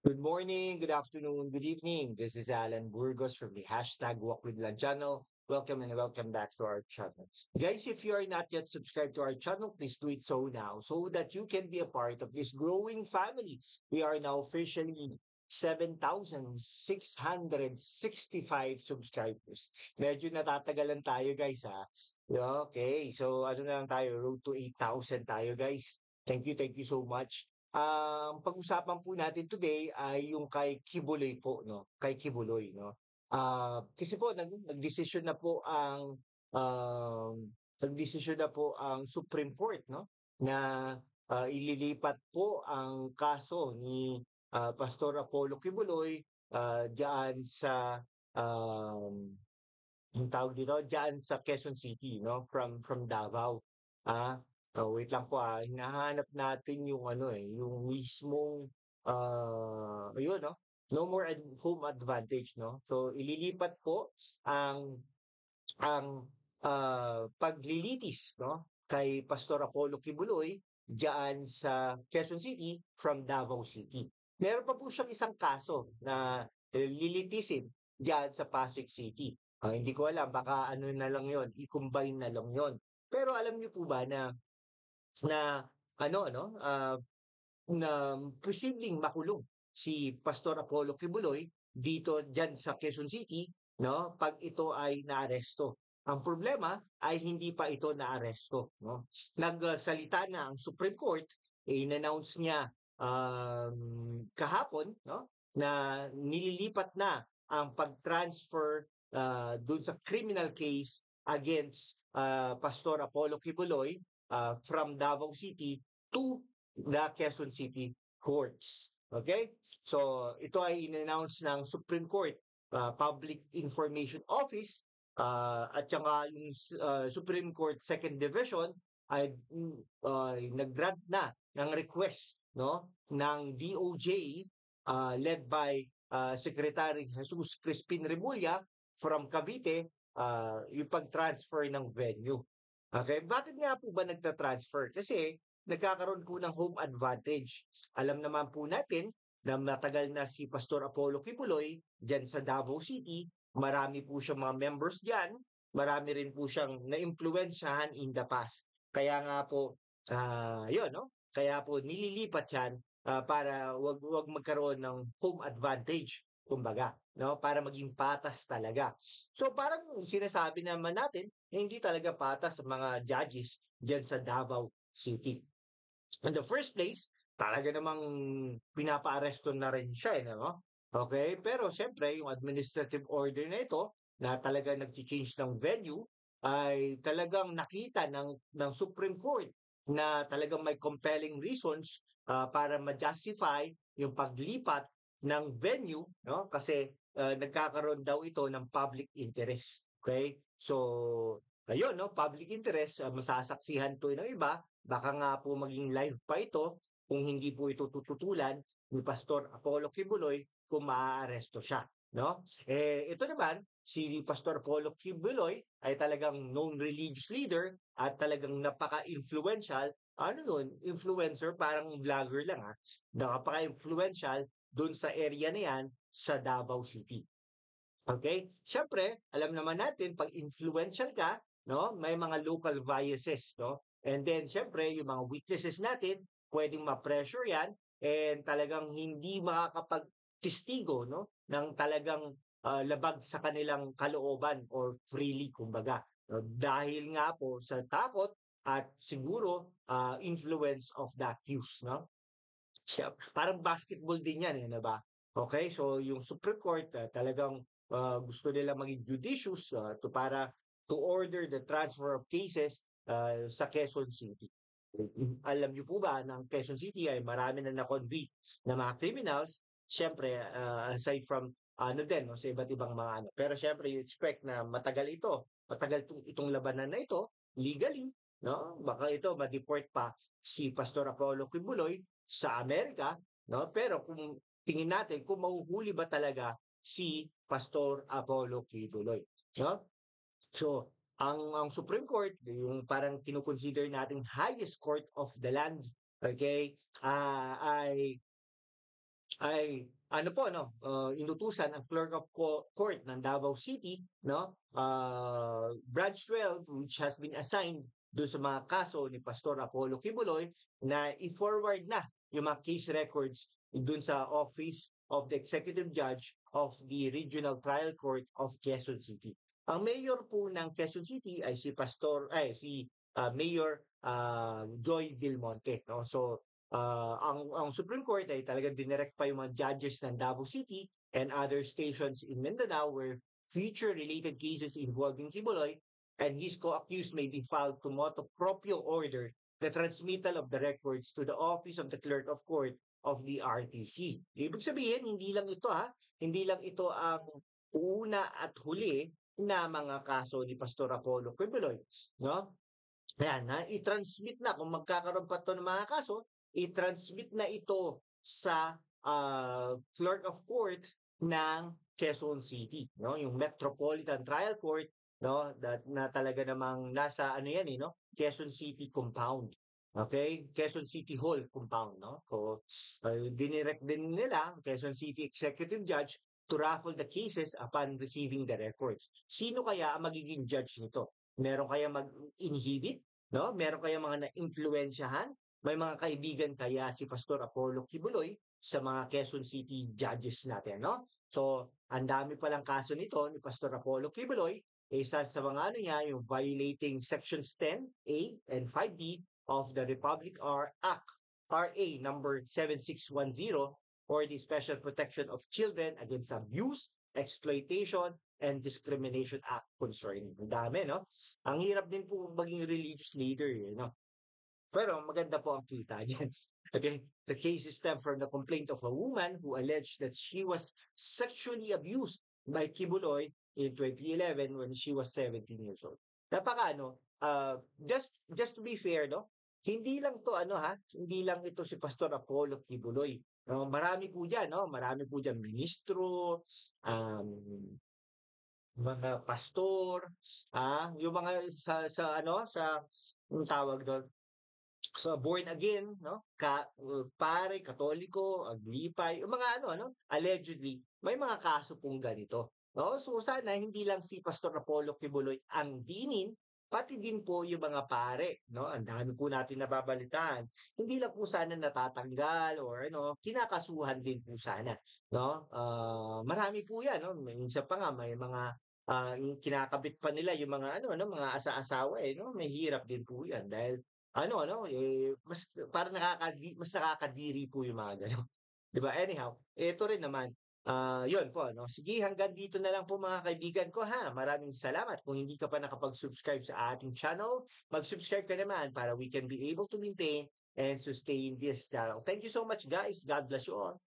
Good morning, good afternoon, good evening. This is Alan Burgos from the hashtag Walk with La channel. Welcome and welcome back to our channel. Guys, if you are not yet subscribed to our channel, please do it so now so that you can be a part of this growing family. We are now officially 7,665 subscribers. Medyo natatagalan tayo guys ha. Okay, so ano na lang tayo, road to 8,000 tayo guys. Thank you so much. Ang pag-usapan po natin today ay yung kay Kibuloy po, no? Kay Kibuloy, no? Kasi po nagdesisyon na po ang nagdesisyon na po ang Supreme Court, no? Na ililipat po ang kaso ni Pastor Apollo Kibuloy diyan sa um, yung tawag dito, diyan sa Quezon City, no? From Davao. Ah, wait lang po hinahanap natin yung ano yung mismong ayun, no? No more home advantage, no? So ililipat po ang paglilitis, no? Kay Pastor Apollo Kibuloy diyan sa Quezon City from Davao City. Meron pa po siyang isang kaso na lilitisin diyan sa Pasig City. Hindi ko alam, baka ano na lang yon, i-combine na lang yon. Pero alam niyo po ba na na ano ano na posibleng makulong si Pastor Apollo Kibuloy dito diyan sa Quezon City, no? Pag ito ay naaresto. Ang problema ay hindi pa ito naaresto, no? Nagsalita na ang Supreme Court, in-announce niya kahapon, no? Na nililipat na ang pag-transfer doon sa criminal case against Pastor Apollo Kibuloy from Davao City to the Quezon City courts. Okay? So, ito ay in-announce ng Supreme Court Public Information Office at saka yung Supreme Court Second Division ay nag-grant na ng request, no, ng DOJ led by Secretary Jesus Crispin Remulla from Cavite yung pag-transfer ng venue. Okay, bakit nga po ba nagta-transfer? Kasi nagkakaroon po ng home advantage. Alam naman po natin na matagal na si Pastor Apollo Kibuloy diyan sa Davao City. Marami po siyang mga members diyan. Marami rin po siyang naimpluwensyahan in the past. Kaya nga po, yun, no? Kaya po nililipat yan para wag magkaroon ng home advantage, kumbaga, no? Para maging patas talaga. So parang sinasabi naman natin hindi talaga patas sa mga judges diyan sa Davao City. In the first place, talaga namang pinapaaresto na rin siya, no? Okay? Pero siyempre, yung administrative order na ito, na talaga nag-change ng venue, ay talagang nakita ng Supreme Court na talagang may compelling reasons para ma-justify yung paglipat ng venue, no? Kasi nagkakaroon daw ito ng public interest. Okay? So, ayun, no? Public interest, masasaksihan to ng iba, baka nga po maging live pa ito kung hindi po ito tututulan ni Pastor Apollo Kibuloy kung maaaresto siya, no? Ito naman, si Pastor Apollo Kibuloy ay talagang known religious leader at talagang napaka-influential. Ano yun? Influencer, parang vlogger lang ha. Napaka-influential doon sa area na yan sa Davao City. Okay? Siyempre, alam naman natin pag influential ka, no, may mga local biases, no? And then siyempre, yung mga weaknesses natin, pwedeng ma-pressure 'yan and talagang hindi makakapag-testigo, no, ng talagang labag sa kanilang kalooban or freely kumbaga. No? Dahil nga po sa takot at siguro influence of the accused, no? Parang basketball din yan, 'di ba? Okay, so yung Supreme Court talagang gusto nila maging judicious to order the transfer of cases sa Quezon City. Alam niyo po ba na ang Quezon City ay marami na na-convict na mga criminals, siyempre aside from ano din no, sa iba't ibang mga ano. Pero siyempre you expect na matagal ito, matagal itong labanan na ito legally, no? Baka ito ma-deport pa si Pastor Apollo Kibuloy sa Amerika, no? Pero kung tingin natin kung mahuhuli ba talaga si Pastor Apollo Kibuloy, no? So, ang Supreme Court, yung parang kino-consider nating highest court of the land, okay, ay ay ano po no, inutusan ang Clerk of Court ng Davao City, no, Branch 12, which has been assigned do sa mga kaso ni Pastor Apollo Kibuloy, na i-forward na yung mga case records dun sa Office of the Executive Judge of the Regional Trial Court of Quezon City. Ang mayor po ng Quezon City ay si Mayor Joy Vilmonte, no. So ang Supreme Court ay talagang dinirect pa yung mga judges ng Davao City and other stations in Mindanao where future related cases involving Kibuloy and his co-accused may be filed to motu proprio order the transmittal of the records to the Office of the Clerk of Court of the RTC. Ibig sabihin, hindi lang ito ang una at huli na mga kaso ni Pastor Apollo Kibuloy, no? Ayan, na i-transmit na kung magkakaroon pa 'to ng mga kaso, i-transmit na ito sa Clerk of Court ng Quezon City, no? Yung Metropolitan Trial Court, no? That na talaga namang nasa ano yan no? Quezon City compound. Okay? Quezon City Hall compound, no? So, dinirect din nila ang Quezon City Executive Judge to raffle the cases upon receiving the records. Sino kaya ang magiging judge nito? Meron kaya mag-inhibit, no? Meron kaya mga na-impluwensyahan? May mga kaibigan kaya si Pastor Apollo Kibuloy sa mga Quezon City judges natin, no? So, ang dami palang kaso nito ni Pastor Apollo Kibuloy. Isa sa mga ano niya, yung violating Sections 10A and 5B of the Republic Act, RA number 7610, or the Special Protection of Children Against Abuse, Exploitation, and Discrimination Act concerning. Ang dami, no? Ang hirap din po maging religious leader, no? Pero maganda po ang kita dyan. Okay? The case stemmed from the complaint of a woman who alleged that she was sexually abused by Kibuloy in 2011 when she was 17 years old. Napaka just to be fair, no? Hindi lang to hindi lang ito si Pastor Apollo Kibuloy. No, marami po diyan, no? Marami po diyan ministro, um, mga pastor, yung mga sa yung tawag doon, sa born again, no? Pare, Katoliko, Aglipay, yung mga allegedly, may mga kaso pong ganito. No? So sana hindi lang si Pastor Apollo Kibuloy ang diinin, pati din po yung mga pare, no? Ang dami po natin nababalitaan. Hindi lang po sana natatanggal or kinakasuhan din po sana, no? Marami po 'yan, no? Minsan pa nga may mga yung kinakabit pa nila yung mga mga asa-asawa no? May hirap din po 'yan dahil mas parang mas nakakadiri po yung mga gano'n, 'di ba? Anyhow, ito rin naman, 'yun po sige hanggang dito na lang po mga kaibigan ko Maraming salamat. Kung hindi ka pa nakapag-subscribe sa ating channel, mag-subscribe ka naman para we can be able to maintain and sustain this channel. Thank you so much guys. God bless you all.